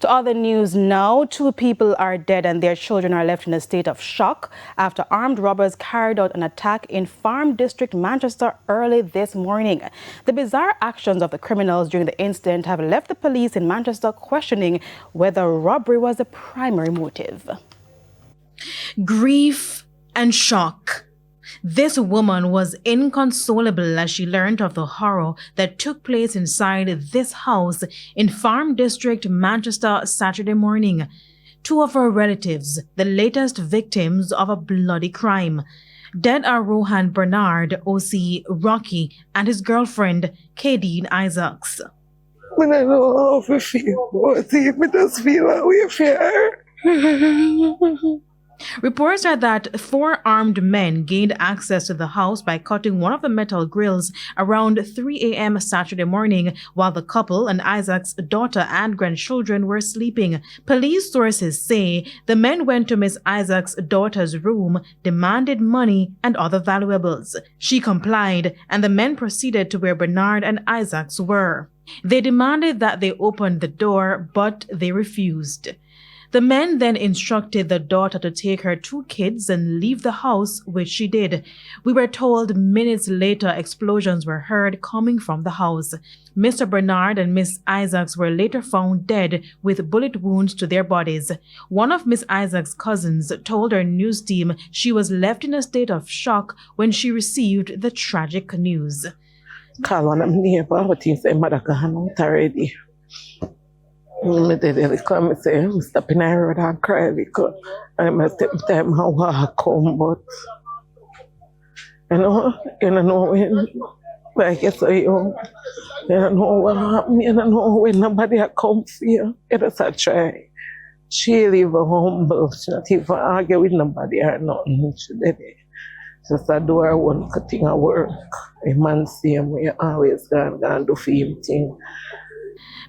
To other news now, 2 people are dead and their children are left in a state of shock after armed robbers carried out an attack in Farm District, Manchester early this morning. The bizarre actions of the criminals during the incident have left the police in Manchester questioning whether robbery was the primary motive. Grief and shock. This woman was inconsolable as she learned of the horror that took place inside this house in Farm District, Manchester, Saturday morning. 2 of her relatives, the latest victims of a bloody crime. Dead are Rohan Bernard, OC Rocky, and his girlfriend, Kadeen Isaacs. When I know how I feel, I just feel that way for her. Reports are that 4 armed men gained access to the house by cutting one of the metal grills around 3 a.m. Saturday morning while the couple and Isaac's daughter and grandchildren were sleeping. Police sources say the men went to Miss Isaac's daughter's room, demanded money and other valuables. She complied, and the men proceeded to where Bernard and Isaacs were. They demanded that they open the door, but they refused. The men then instructed the daughter to take her 2 kids and leave the house, which she did. We were told minutes later explosions were heard coming from the house. Mr. Bernard and Miss Isaacs were later found dead with bullet wounds to their bodies. One of Miss Isaacs' cousins told our news team she was left in a state of shock when she received the tragic news. Call one of my neighbor, but he said, "Mother, gone out already." I did come and say, I'm stopping the road and cry because I must take time and walk home, but you don't know when, like I say, you don't know what happened, you don't know when nobody come for you. You just have to try. She live humble, she not even argue with nobody or nothing. She did it. Just a do her own thing at work. A man see him, we always gonna do for him thing.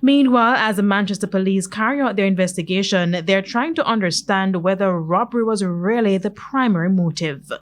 Meanwhile, as the Manchester police carry out their investigation, they're trying to understand whether robbery was really the primary motive.